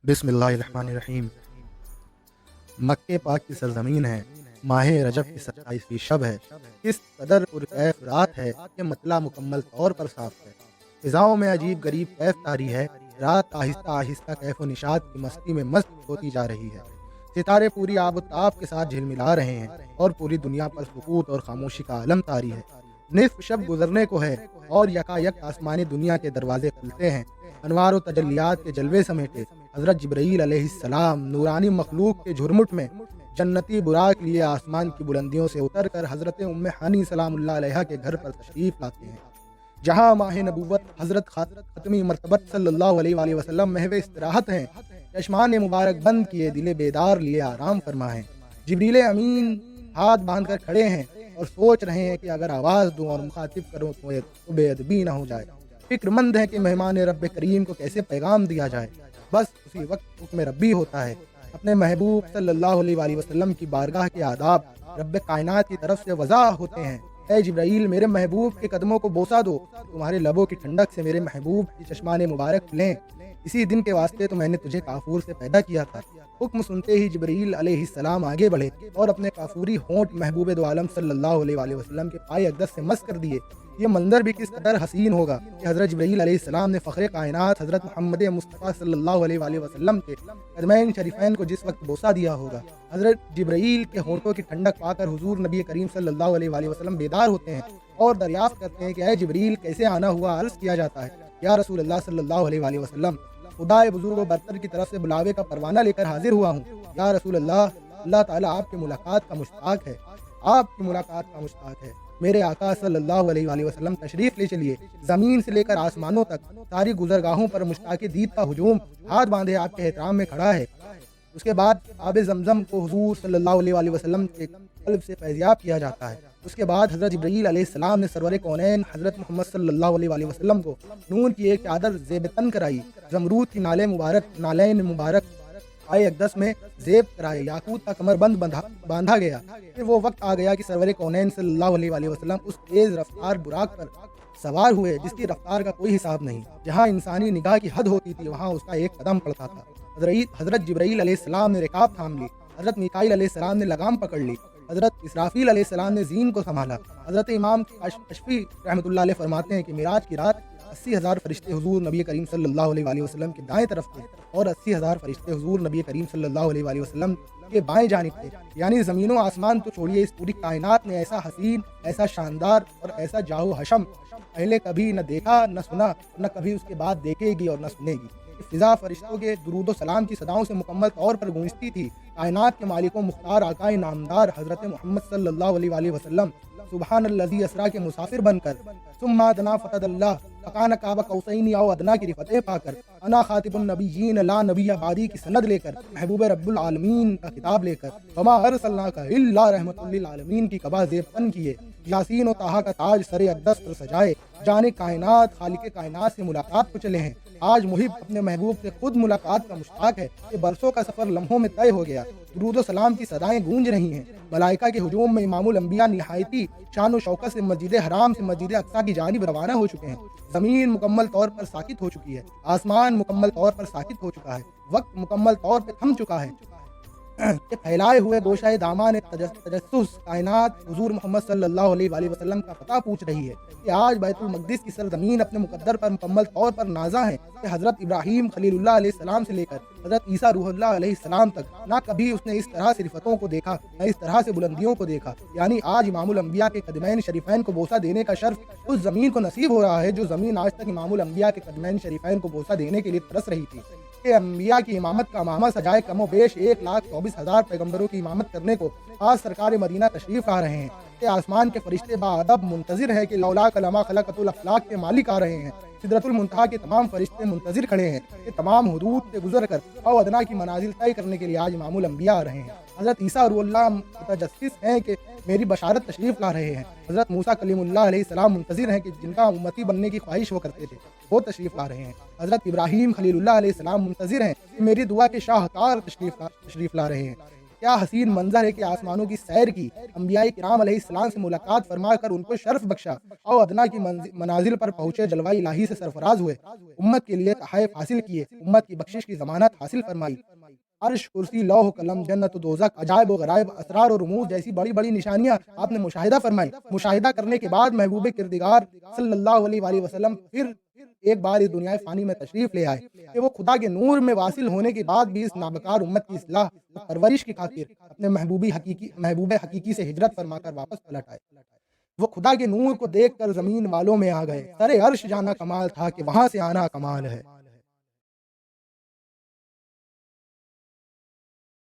बिस्मिल्लाहिर्रहमानिर्रहीम। मक्के पाक की सरजमीन है, माह रजब की 27वीं शब है। किस कदर पुरकैफ रात है कि मतला मुकम्मल तौर पर साफ है। फिजाओं में अजीब गरीब कैफ तारी है, रात आहिस्ता आहिस्ता कैफ निशात की मस्ती में मस्त होती जा रही है। सितारे पूरी आबोताब के साथ झिलमिला रहे हैं और पूरी दुनिया पर सुकूत और खामोशी का आलम तारी है। निस्फ शब गुजरने को है और यकायक आसमानी दुनिया के दरवाजे खुलते हैं। अनवार व तजल्लियात के जलवे समेटे हज़रत जिब्राईल अलैहिस्सलाम नूरानी मखलूक के झुरमुट में जन्नती बुराक लिए आसमान की बुलंदियों से उतरकर हज़रत उम्मे हानी सलामुल्लाह अलैहा के घर पर तशरीफ़ लाते हैं, जहाँ माह नबूवत हज़रत ख़ातमी मरतबत सल्लल्लाहु अलैहि वसल्लम महव इस्तराहत हैं। चश्मान मुबारक बंद किए दिले बेदार लिए आराम फरमाएं। जिब्रील अमीन हाथ बांध कर खड़े हैं और सोच रहे हैं कि अगर आवाज़ दूँ और मुखातिब करूँ तो बेअदबी ना हो जाए। फिक्रमंद है कि मेहमान रब करीम को कैसे पैगाम दिया जाए। बस उसी वक्त हुक्म रब्बी होता है। अपने महबूब सल्लल्लाहु अलैहि वसल्लम की बारगाह के आदाब रब कायनात की तरफ से वज़ा होते हैं। ऐ जिब्राईल, मेरे महबूब के कदमों को बोसा दो, तुम्हारे लबों की ठंडक से मेरे महबूब की चश्माने मुबारक खुलें। इसी दिन के वास्ते तो मैंने तुझे काफूर से पैदा किया था। हुक्म सुनते ही जिब्रील अलैहिस्सलाम आगे बढ़े और अपने काफूरी होंठ महबूब दो आलम सल्लल्लाहु अलैहि वसल्लम के पाए अक़दस से मस कर दिए। ये मंजर भी किस कदर हसीन होगा कि हज़रत जिब्रील अलैहिस्सलाम ने फ़ख्र कायनात हज़रत मोहम्मद मुस्तफ़ा सल्लल्लाहु अलैहि वसल्लम के कदमैन शरीफैन को जिस वक्त बोसा दिया होगा, हज़रत जिब्रील के होंठों की ठंडक पाकर हुजूर नबी करीम सल्लल्लाहु अलैहि वसल्लम बेदार होते हैं और दरियाफ्त करते हैं कि ऐ जिब्रील कैसे आना हुआ। अर्ज़ किया जाता है, या रसूल अल्लाह सल्लल्लाहु अलैहि वसल्लम, खुदाए बुजुर्ग व बरतर की तरफ से बुलावे का परवाना लेकर हाजिर हुआ हूँ। या रसूल अल्लाह, अल्लाह ताला आपकी मुलाकात का मुश्ताक है, आपकी मुलाकात का मुश्ताक है। मेरे आका सल्लल्लाहु अलैहि वसल्लम तशरीफ़ ले चलिए। ज़मीन से लेकर आसमानों तक सारी गुज़रगाहों पर मुश्ताक़े दीद का हुजूम हाथ बांधे आपके एहतराम में खड़ा है। उसके बाद आब ज़मज़म को हुजूर सल्लल्लाहु अलैहि वसल्लम के क़ल्ब से फैज़याब किया जाता है। उसके बाद हज़रत जिब्रील अलैहिस्सलाम ने सरवर कौनैन हज़रत मोहम्मद सल्लल्लाहु अलैहि वसल्लम को नून की एक चादर ज़ेब-ए-तन कराई, ज़मरूद की नालैन मुबारक आए अक़दस में ज़ेब कराए, याकूत का कमरबंद बांधा गया। फिर वो वक्त आ गया कि सरवर कौनैन सल्लल्लाहु अलैहि वसल्लम उस तेज़ रफ्तार बुराक पर सवार हुए जिसकी रफ्तार का कोई हिसाब नहीं। जहाँ इंसानी निगाह की हद होती थी वहाँ उसका एक कदम पड़ता था। हज़रत जिब्राईल अलैहिस्सलाम ने रिकाब थाम ली, हज़रत मीकाईल अलैहिस्सलाम ने लगाम पकड़ ली, हज़रत इसराफील अलैहिस्सलाम ने ज़ीन को संभाला। हज़रत इमाम कशफ़ी रहमतुल्लाह अलैह फरमाते हैं कि मिराज की रात 80,000 फरिश्ते हुजूर नबी करीम सल्लल्लाहु अलैहि वसल्लम के दाएं तरफ थे और 80,000 फरिश्ते हुजूर नबी करीम सल्लल्लाहु अलैहि वसल्लम के बाएं जानिब थे। यानी ज़मीन व आसमान तो छोड़िए, इस पूरी कायनात ने ऐसा हसीन, ऐसा शानदार और ऐसा जाहो हशम पहले कभी न देखा, न सुना, न कभी उसके बाद देखेगी और न सुनेगी। फ़िज़ा फरिश्तों के दुरूद व सलाम की सदाओं से मुकम्मल तौर पर गूंजती थी। कायनात के मालिकों मुख्तार आकाए नामदार हज़रत मोहम्मद सल्लल्लाहु अलैहि वसल्लम सुबहानल्लज़ी असरा के मुसाफिर बनकर सुम्मा दना फ़तदल्लाह फ़कान काबा कौसैनी औ अदना की रिफ़तें पाकर अना खातिबुन नबिय्यीन ला नबिय्य बादी की सनद लेकर महबूब रब्बुल आलमीन का खिताब लेकर वमा अरसलनाका इल्ला रहमतुल लिल आलमीन की कबा ज़ेब तन किए, यासीन व ताहा का ताज सरे अक़दस पर सजाए, जाने कायनात खालिक़े कायनात से मुलाकात को चले हैं। आज मुहिब अपने महबूब से खुद मुलाकात का मुश्ताक है कि बरसों का सफ़र लम्हों में तय हो गया। दुरूद व सलाम की सदाएं गूंज रही हैं। मलाइका के हुजूम में इमामुल अंबिया निहायती शान व शौकत से मस्जिद हराम से मस्जिद अक्सा की जानिब रवाना हो चुके हैं। ज़मीन मुकम्मल तौर पर साकित हो चुकी है, आसमान मुकम्मल तौर पर साकित हो चुका है, वक्त मुकम्मल तौर पर थम चुका है कि फैलाए हुए गोशाए दामान तजस्सुस कायनात हुजूर मोहम्मद सल्लल्लाहु अलैहि वसल्लम का पता पूछ रही है कि आज बैतुल मक़दिस की सरज़मीन अपने मुक़द्दर पर मुकम्मल तौर पर नाज़ा है कि हज़रत इब्राहीम खलीलुल्लाह अलैहिस्सलाम से लेकर हज़रत ईसा रूहुल्लाह अलैहिस्सलाम तक ना कभी उसने इस तरह से रिफ़तों को देखा, ना इस तरह से बुलंदियों को देखा। यानी आज इमामुल अंबिया के कदमैन शरीफैन को बोसा देने का शर्फ उस ज़मीन को नसीब हो रहा है जो ज़मीन आज तक इमामुल अंबिया के कदमैन शरीफैन को बोसा देने के लिए तरस रही थी। कि अंबिया की इमामत का मामा सजाए कमो बेश 1,24,000 पैगम्बरों की इमामत करने को आज सरकार मदीना तशरीफ़ ला रहे हैं कि आसमान के फरिश्ते बाअदब मुंतज़िर हैं कि लौला कलमा खलक़तुल अफ़लाक के मालिक आ रहे हैं। सिदरतुल मुंतहा के तमाम फरिश्ते मुंतज़िर खड़े हैं कि तमाम हुदूद से गुजर कर और अदना की मनाजिल तय करने के लिए आज इमामुल अंबिया आ रहे हैं। हज़रत ईसा रूहुल्लाह मुतजस्सिस हैं कि मेरी बशारत तशरीफ़ ला रहे हैं। हज़रत मूसा कलीमुल्लाह अलैहिस्सलाम मुंतज़िर हैं कि जिनका उम्मती बनने की ख्वाहिश वो करते थे, वो तशरीफ़ ला रहे हैं। हज़रत इब्राहीम खलीलुल्लाह अलैहिस्सलाम मुंतज़िर हैं कि मेरी दुआ के शाहकार तशरीफ़ ला रहे हैं। کیا حسین منظر ہے کہ آسمانوں کی سیر کی، انبیاء کرام علیہ السلام سے ملاقات فرما کر ان کو شرف بخشا اور ادنا کی منازل پر پہنچے، جلوہ الہی سے سرفراز ہوئے، امت کے لیے تحائف حاصل کیے، امت کی بخشش کی ضمانت حاصل فرمائی۔ عرش، کرسی، لوح و قلم، جنت و دوزخ، عجائب و غرائب، اسرار و رموز جیسی بڑی بڑی نشانیاں آپ نے مشاہدہ فرمائی۔ مشاہدہ کرنے کے بعد محبوب کردگار صلی اللہ علیہ وآلہ وسلم پھر ایک بار اس دنیا فانی میں تشریف لے آئے کہ وہ خدا کے نور میں واصل ہونے کے بعد بھی اس نابکار امت کی اصلاح اور پرورش کی خاطر اپنے محبوب حقیقی سے ہجرت فرما کر واپس پلٹ آئے۔ وہ خدا کے نور کو دیکھ کر زمین والوں میں آ گئے، سر عرش جانا کمال تھا کہ وہاں سے آنا کمال ہے۔